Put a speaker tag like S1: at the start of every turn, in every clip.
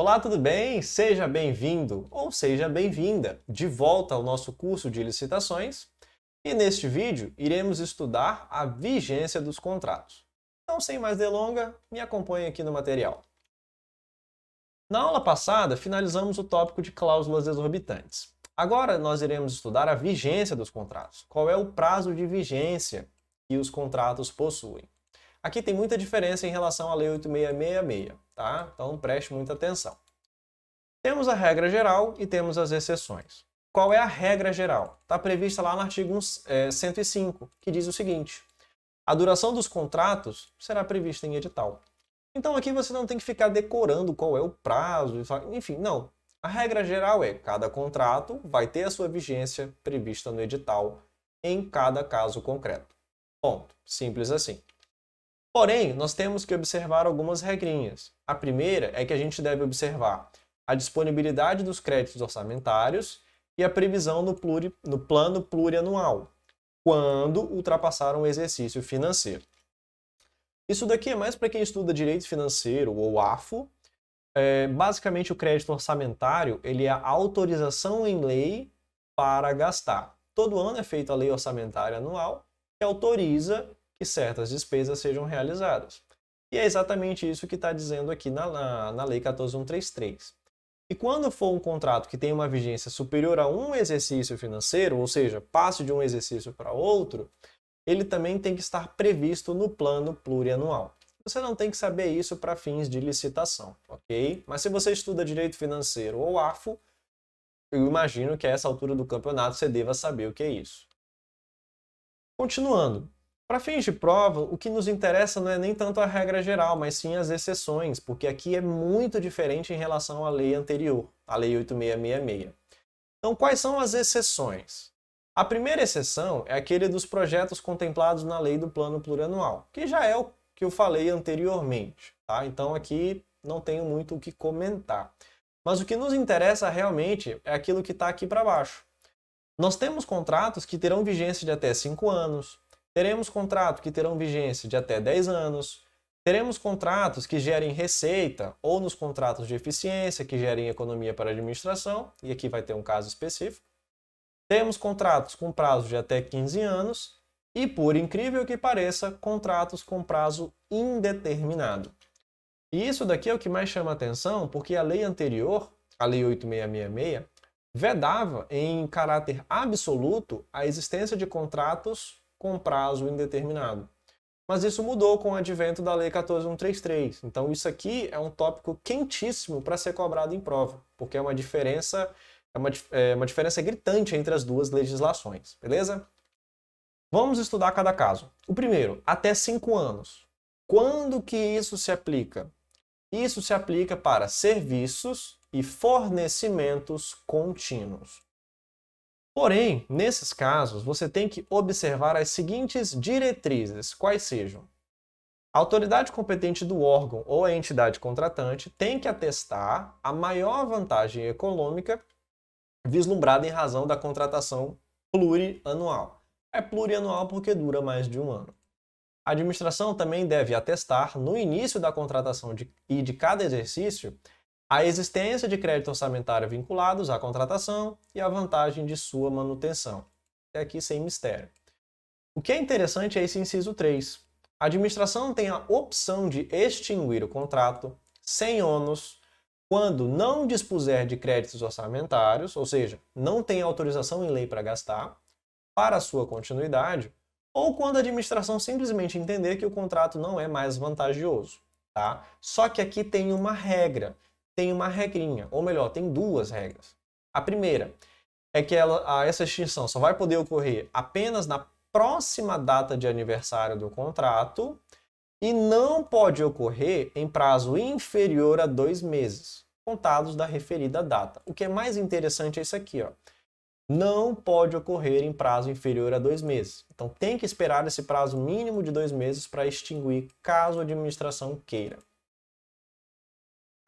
S1: Olá, tudo bem? Seja bem-vindo ou seja bem-vinda de volta ao nosso curso de licitações e neste vídeo iremos estudar a vigência dos contratos. Então, sem mais delongas, me acompanhe aqui no material. Na aula passada, finalizamos o tópico de cláusulas exorbitantes. Agora nós iremos estudar a vigência dos contratos. Qual é o prazo de vigência que os contratos possuem? Aqui tem muita diferença em relação à Lei 8666, tá? Então preste muita atenção. Temos a regra geral e temos as exceções. Qual é a regra geral? Está prevista lá no artigo 105, que diz o seguinte: a duração dos contratos será prevista em edital. Então aqui você não tem que ficar decorando qual é o prazo, enfim, não. A regra geral é: cada contrato vai ter a sua vigência prevista no edital em cada caso concreto. Ponto. Simples assim. Porém, nós temos que observar algumas regrinhas. A primeira é que a gente deve observar a disponibilidade dos créditos orçamentários e a previsão no plano plurianual, quando ultrapassar um exercício financeiro. Isso daqui é mais para quem estuda direito financeiro ou AFO. Basicamente, o crédito orçamentário ele é a autorização em lei para gastar. Todo ano é feita a lei orçamentária anual, que autoriza que certas despesas sejam realizadas. E é exatamente isso que está dizendo aqui na Lei 14.133. E quando for um contrato que tem uma vigência superior a um exercício financeiro, ou seja, passe de um exercício para outro, ele também tem que estar previsto no plano plurianual. Você não tem que saber isso para fins de licitação, ok? Mas se você estuda direito financeiro ou AFO, eu imagino que a essa altura do campeonato você deva saber o que é isso. Continuando. Para fins de prova, o que nos interessa não é nem tanto a regra geral, mas sim as exceções, porque aqui é muito diferente em relação à lei anterior, a Lei 8666. Então, quais são as exceções? A primeira exceção é aquele dos projetos contemplados na Lei do Plano Plurianual, que já é o que eu falei anteriormente, tá? Então, aqui não tenho muito o que comentar. Mas o que nos interessa realmente é aquilo que está aqui para baixo. Nós temos contratos que terão vigência de até 5 anos, teremos contratos que terão vigência de até 10 anos, teremos contratos que gerem receita, ou nos contratos de eficiência, que gerem economia para a administração, e aqui vai ter um caso específico. Temos contratos com prazo de até 15 anos, e por incrível que pareça, contratos com prazo indeterminado. E isso daqui é o que mais chama atenção, porque a lei anterior, a Lei 8666, vedava em caráter absoluto a existência de contratos com prazo indeterminado. Mas isso mudou com o advento da Lei 14.133. Então isso aqui é um tópico quentíssimo para ser cobrado em prova, porque é uma diferença gritante entre as duas legislações, beleza? Vamos estudar cada caso. O primeiro, até 5 anos. Quando que isso se aplica? Isso se aplica para serviços e fornecimentos contínuos. Porém, nesses casos, você tem que observar as seguintes diretrizes, quais sejam: a autoridade competente do órgão ou a entidade contratante tem que atestar a maior vantagem econômica vislumbrada em razão da contratação plurianual. É plurianual porque dura mais de um ano. A administração também deve atestar, no início da contratação e de cada exercício, a existência de crédito orçamentário vinculados à contratação e a vantagem de sua manutenção. É aqui sem mistério. O que é interessante é esse inciso 3. A administração tem a opção de extinguir o contrato sem ônus quando não dispuser de créditos orçamentários, ou seja, não tem autorização em lei para gastar, para a sua continuidade, ou quando a administração simplesmente entender que o contrato não é mais vantajoso. Tá? Só que aqui tem uma regra. Tem uma regrinha, ou melhor, tem duas regras. A primeira é que essa extinção só vai poder ocorrer apenas na próxima data de aniversário do contrato e não pode ocorrer em prazo inferior a 2 meses, contados da referida data. O que é mais interessante é isso aqui, ó. Não pode ocorrer em prazo inferior a 2 meses. Então tem que esperar esse prazo mínimo de 2 meses para extinguir, caso a administração queira.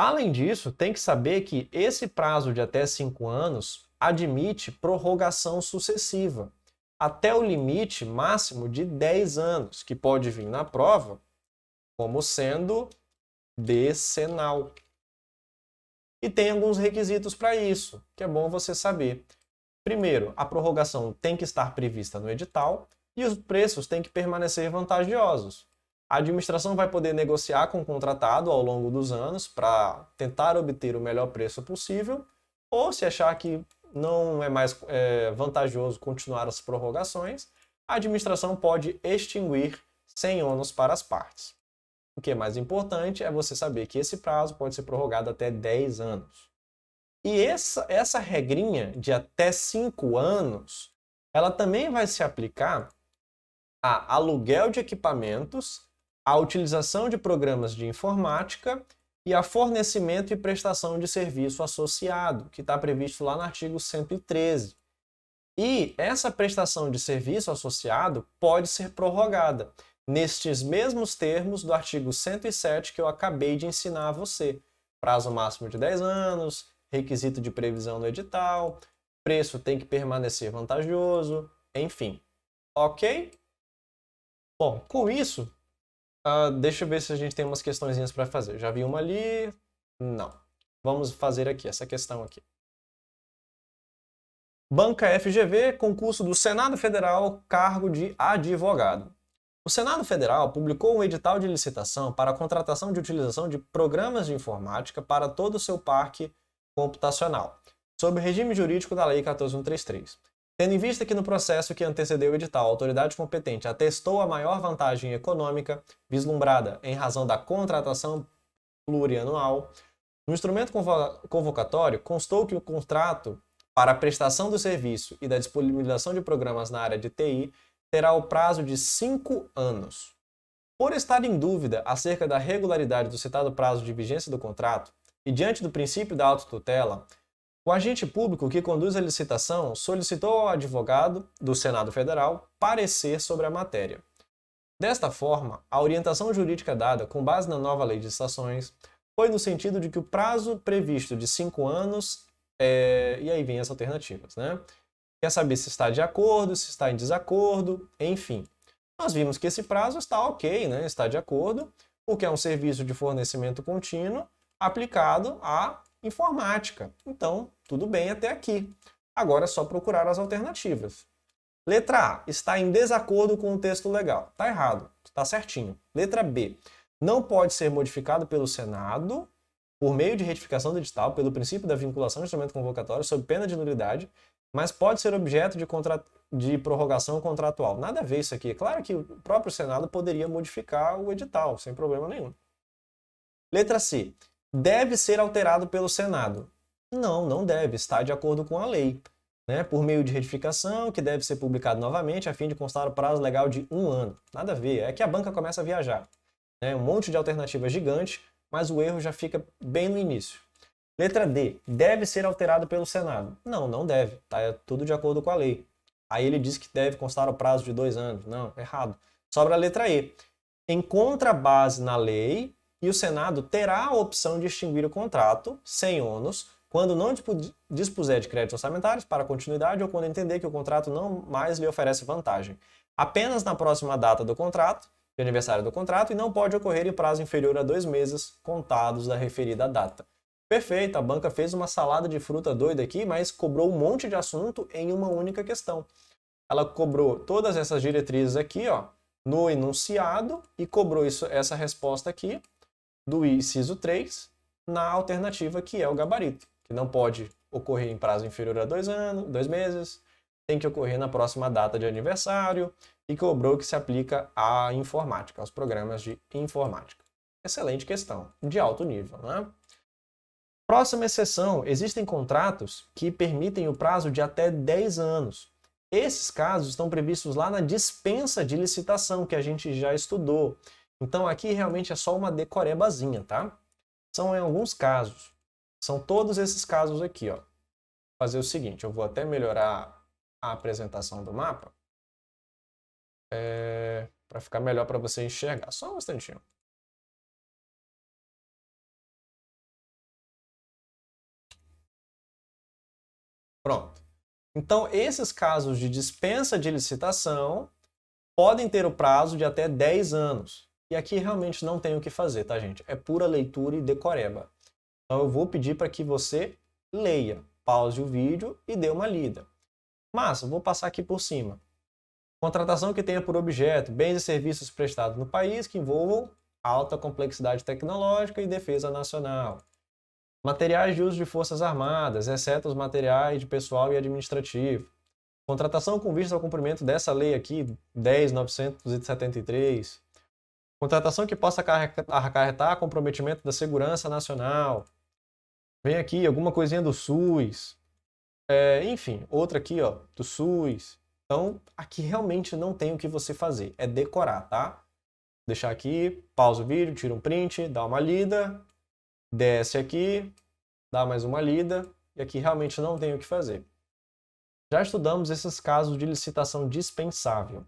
S1: Além disso, tem que saber que esse prazo de até 5 anos admite prorrogação sucessiva, até o limite máximo de 10 anos, que pode vir na prova como sendo decenal. E tem alguns requisitos para isso, que é bom você saber. Primeiro, a prorrogação tem que estar prevista no edital e os preços têm que permanecer vantajosos. A administração vai poder negociar com o contratado ao longo dos anos para tentar obter o melhor preço possível, ou se achar que não é mais vantajoso continuar as prorrogações, a administração pode extinguir sem ônus para as partes. O que é mais importante é você saber que esse prazo pode ser prorrogado até 10 anos. E essa regrinha de até 5 anos, ela também vai se aplicar a aluguel de equipamentos, a utilização de programas de informática e a fornecimento e prestação de serviço associado, que está previsto lá no artigo 113. E essa prestação de serviço associado pode ser prorrogada nestes mesmos termos do artigo 107 que eu acabei de ensinar a você. Prazo máximo de 10 anos, requisito de previsão no edital, preço tem que permanecer vantajoso, enfim. Ok? Bom, com isso, deixa eu ver se a gente tem umas questõezinhas para fazer. Já vi uma ali? Não. Vamos fazer aqui, essa questão aqui. Banca FGV, concurso do Senado Federal, cargo de advogado. O Senado Federal publicou um edital de licitação para a contratação de utilização de programas de informática para todo o seu parque computacional, sob o regime jurídico da Lei 14.133. Tendo em vista que no processo que antecedeu o edital, a autoridade competente atestou a maior vantagem econômica vislumbrada em razão da contratação plurianual, no instrumento convocatório constou que o contrato para a prestação do serviço e da disponibilização de programas na área de TI terá o prazo de 5 anos. Por estar em dúvida acerca da regularidade do citado prazo de vigência do contrato e diante do princípio da autotutela, o agente público que conduz a licitação solicitou ao advogado do Senado Federal parecer sobre a matéria. Desta forma, a orientação jurídica dada com base na nova Lei de Licitações foi no sentido de que o prazo previsto de 5 anos, e aí vem as alternativas, né? Quer saber se está de acordo, se está em desacordo, enfim. Nós vimos que esse prazo está ok, né? Está de acordo, porque é um serviço de fornecimento contínuo aplicado à informática. Então, tudo bem até aqui. Agora é só procurar as alternativas. Letra A, está em desacordo com o texto legal. Está errado, está certinho. Letra B, não pode ser modificado pelo Senado por meio de retificação do edital pelo princípio da vinculação do instrumento convocatório sob pena de nulidade, mas pode ser objeto de prorrogação contratual. Nada a ver isso aqui. Claro que o próprio Senado poderia modificar o edital, sem problema nenhum. Letra C, deve ser alterado pelo Senado. Não, não deve, está de acordo com a lei. Né? Por meio de retificação, que deve ser publicado novamente a fim de constar o prazo legal de 1 ano. Nada a ver, é que a banca começa a viajar. Né? Um monte de alternativa gigante, mas o erro já fica bem no início. Letra D, deve ser alterado pelo Senado. Não, não deve, tá? É tudo de acordo com a lei. Aí ele diz que deve constar o prazo de 2 anos. Não, errado. Sobra a letra E. Encontra base na lei e o Senado terá a opção de extinguir o contrato, sem ônus, quando não dispuser de créditos orçamentários para continuidade ou quando entender que o contrato não mais lhe oferece vantagem. Apenas na próxima data do contrato, de aniversário do contrato, e não pode ocorrer em prazo inferior a 2 meses contados da referida data. Perfeito, a banca fez uma salada de fruta doida aqui, mas cobrou um monte de assunto em uma única questão. Ela cobrou todas essas diretrizes aqui, ó, no enunciado e cobrou essa resposta aqui do inciso 3 na alternativa que é o gabarito, que não pode ocorrer em prazo inferior a 2 meses, tem que ocorrer na próxima data de aniversário e cobrou que se aplica à informática, aos programas de informática. Excelente questão, de alto nível, né? Próxima exceção, existem contratos que permitem o prazo de até 10 anos. Esses casos estão previstos lá na dispensa de licitação, que a gente já estudou. Então aqui realmente é só uma decorebazinha, tá? São em alguns casos. São todos esses casos aqui, ó. Vou fazer o seguinte, eu vou até melhorar a apresentação do mapa para ficar melhor para você enxergar. Só um instantinho. Pronto. Então, esses casos de dispensa de licitação podem ter o prazo de até 10 anos. E aqui realmente não tem o que fazer, tá, gente? É pura leitura e decoreba. Então eu vou pedir para que você leia, pause o vídeo e dê uma lida. Mas eu vou passar aqui por cima. Contratação que tenha por objeto bens e serviços prestados no país que envolvam alta complexidade tecnológica e defesa nacional. Materiais de uso de forças armadas, exceto os materiais de pessoal e administrativo. Contratação com vista ao cumprimento dessa lei aqui, 10.973. Contratação que possa acarretar comprometimento da segurança nacional. Vem aqui alguma coisinha do SUS. Enfim, outra aqui, ó, do SUS. Então, aqui realmente não tem o que você fazer, é decorar, tá? Deixar aqui, pausa o vídeo, tira um print, dá uma lida, desce aqui, dá mais uma lida, e aqui realmente não tem o que fazer. Já estudamos esses casos de licitação dispensável.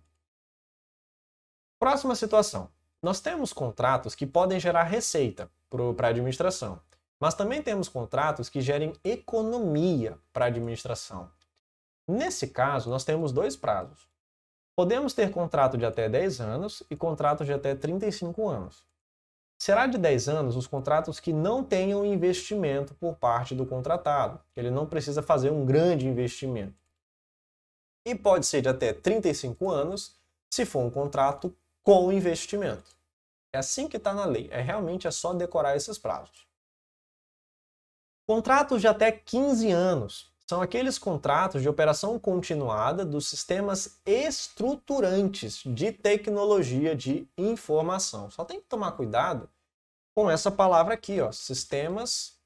S1: Próxima situação. Nós temos contratos que podem gerar receita para a administração, mas também temos contratos que gerem economia para a administração. Nesse caso, nós temos dois prazos. Podemos ter contrato de até 10 anos e contratos de até 35 anos. Será de 10 anos os contratos que não tenham investimento por parte do contratado. Ele não precisa fazer um grande investimento. E pode ser de até 35 anos se for um contrato com investimento. É assim que está na lei. Realmente é só decorar esses prazos. Contratos de até 15 anos são aqueles contratos de operação continuada dos sistemas estruturantes de tecnologia de informação. Só tem que tomar cuidado com essa palavra aqui, ó, sistemas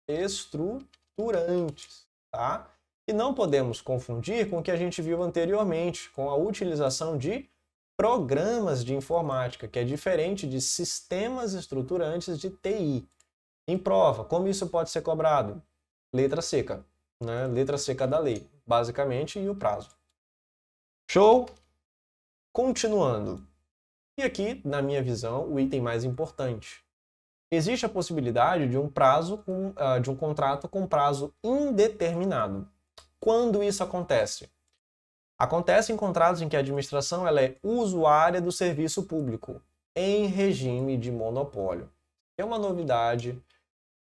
S1: estruturantes, tá? E não podemos confundir com o que a gente viu anteriormente, com a utilização de programas de informática, que é diferente de sistemas estruturantes de TI. Em prova, como isso pode ser cobrado? Letra seca, né? Letra seca da lei, basicamente, e o prazo. Show? Continuando. E aqui, na minha visão, o item mais importante. Existe a possibilidade de um contrato com prazo indeterminado. Quando isso acontece? Acontece em contratos em que a administração ela é usuária do serviço público, em regime de monopólio. É uma novidade.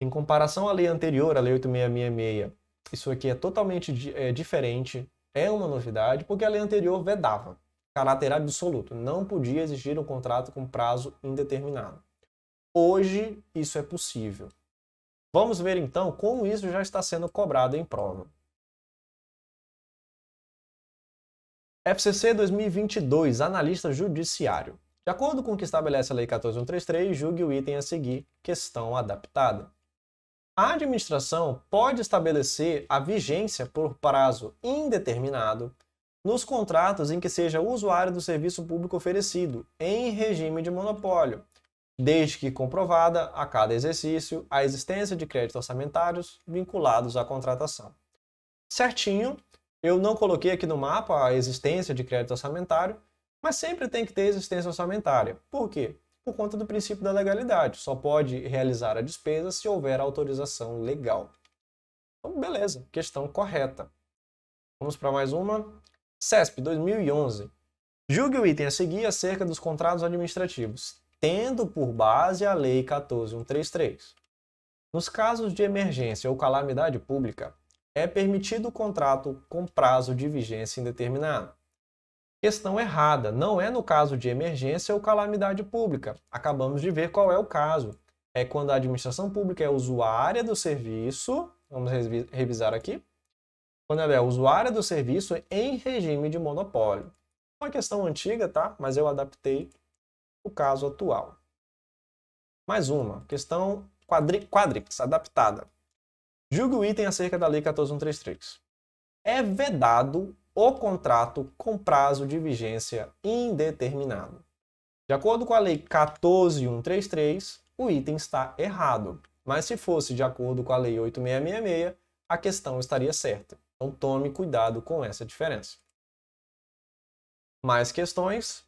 S1: Em comparação à lei anterior, a Lei 8666, isso aqui é totalmente diferente, é uma novidade, porque a lei anterior vedava, caráter absoluto, não podia existir um contrato com prazo indeterminado. Hoje, isso é possível. Vamos ver então como isso já está sendo cobrado em prova. FCC 2022, analista judiciário. De acordo com o que estabelece a Lei 14.133, julgue o item a seguir, questão adaptada. A administração pode estabelecer a vigência por prazo indeterminado nos contratos em que seja usuário do serviço público oferecido, em regime de monopólio, desde que comprovada a cada exercício a existência de créditos orçamentários vinculados à contratação. Certinho, eu não coloquei aqui no mapa a existência de crédito orçamentário, mas sempre tem que ter existência orçamentária. Por quê? Por conta do princípio da legalidade. Só pode realizar a despesa se houver autorização legal. Então, beleza, questão correta. Vamos para mais uma. CESP 2011. Julgue o item a seguir acerca dos contratos administrativos, tendo por base a Lei 14.133. Nos casos de emergência ou calamidade pública, é permitido o contrato com prazo de vigência indeterminado. Questão errada, não é no caso de emergência ou calamidade pública. Acabamos de ver qual é o caso. É quando a administração pública é usuária do serviço, vamos revisar aqui, quando ela é usuária do serviço em regime de monopólio. Uma questão antiga, tá? Mas eu adaptei o caso atual. Mais uma, questão quadrix, adaptada. Julgue o item acerca da Lei 14.133. É vedado o contrato com prazo de vigência indeterminado. De acordo com a Lei 14.133, o item está errado, mas se fosse de acordo com a Lei 8.666, a questão estaria certa. Então tome cuidado com essa diferença. Mais questões?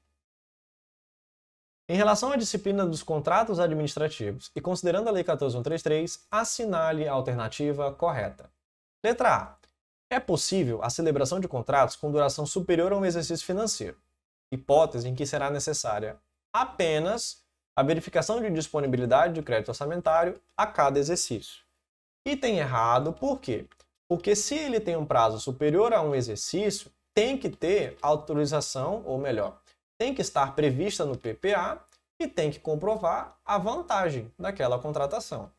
S1: Em relação à disciplina dos contratos administrativos e considerando a Lei 14.133, assinale a alternativa correta. Letra A. É possível a celebração de contratos com duração superior a um exercício financeiro, hipótese em que será necessária apenas a verificação de disponibilidade de crédito orçamentário a cada exercício. Item errado, por quê? Porque se ele tem um prazo superior a um exercício, tem que ter autorização, ou melhor, tem que estar prevista no PPA e tem que comprovar a vantagem daquela contratação.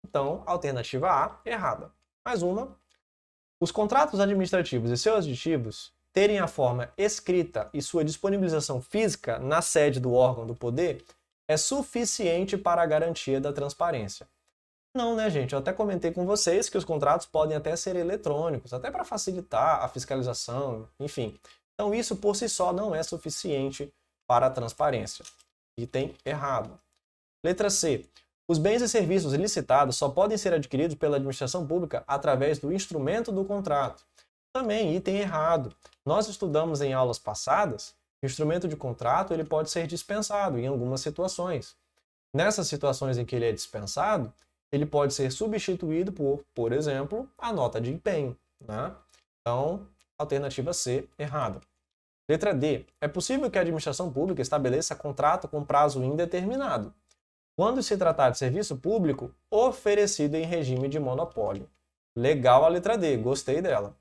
S1: Então, alternativa A, errada. Mais uma. Os contratos administrativos e seus aditivos terem a forma escrita e sua disponibilização física na sede do órgão do poder é suficiente para a garantia da transparência. Não, né, gente? Eu até comentei com vocês que os contratos podem até ser eletrônicos, até para facilitar a fiscalização, enfim. Então, isso por si só não é suficiente para a transparência. Item errado. Letra C. Os bens e serviços licitados só podem ser adquiridos pela administração pública através do instrumento do contrato. Também item errado. Nós estudamos em aulas passadas que o instrumento de contrato ele pode ser dispensado em algumas situações. Nessas situações em que ele é dispensado, ele pode ser substituído por exemplo, a nota de empenho, né? Então, alternativa C, errada. Letra D. É possível que a administração pública estabeleça contrato com prazo indeterminado, quando se tratar de serviço público oferecido em regime de monopólio. Legal a letra D, gostei dela.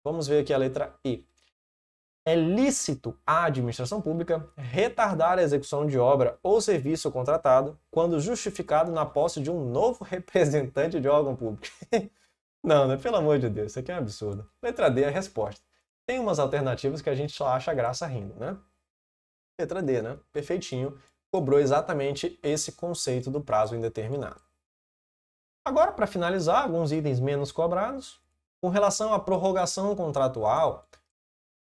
S1: Vamos ver aqui a letra E. É lícito à administração pública retardar a execução de obra ou serviço contratado quando justificado na posse de um novo representante de órgão público. Não, né? Pelo amor de Deus, isso aqui é um absurdo. Letra D é a resposta. Tem umas alternativas que a gente só acha graça rindo, né? Letra D, né? Perfeitinho. Cobrou exatamente esse conceito do prazo indeterminado. Agora, para finalizar, alguns itens menos cobrados. Com relação à prorrogação contratual,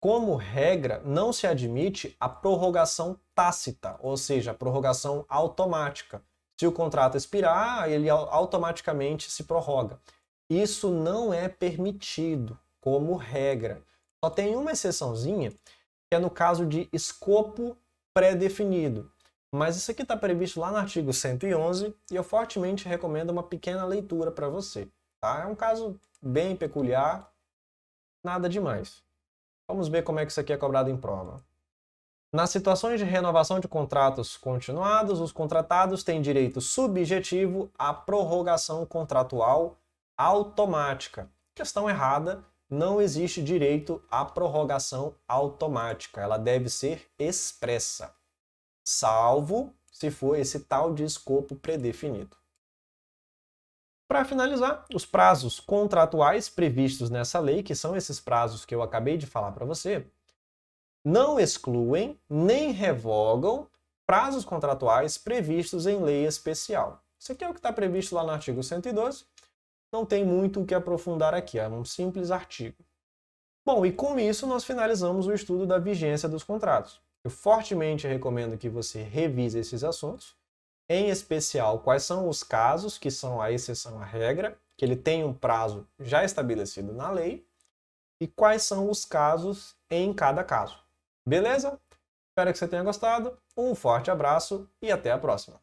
S1: como regra, não se admite a prorrogação tácita, ou seja, a prorrogação automática. Se o contrato expirar, ele automaticamente se prorroga. Isso não é permitido como regra. Só tem uma exceçãozinha, que é no caso de escopo pré-definido. Mas isso aqui está previsto lá no artigo 111 e eu fortemente recomendo uma pequena leitura para você. Tá? É um caso bem peculiar, nada demais. Vamos ver como é que isso aqui é cobrado em prova. Nas situações de renovação de contratos continuados, os contratados têm direito subjetivo à prorrogação contratual automática. Questão errada, não existe direito à prorrogação automática. Ela deve ser expressa, salvo se for esse tal de escopo predefinido. Para finalizar, os prazos contratuais previstos nessa lei, que são esses prazos que eu acabei de falar para você, não excluem nem revogam prazos contratuais previstos em lei especial. Isso aqui é o que está previsto lá no artigo 112. Não tem muito o que aprofundar aqui, é um simples artigo. Bom, e com isso nós finalizamos o estudo da vigência dos contratos. Eu fortemente recomendo que você revise esses assuntos, em especial quais são os casos que são a exceção à regra, que ele tem um prazo já estabelecido na lei, e quais são os casos em cada caso. Beleza? Espero que você tenha gostado, um forte abraço e até a próxima!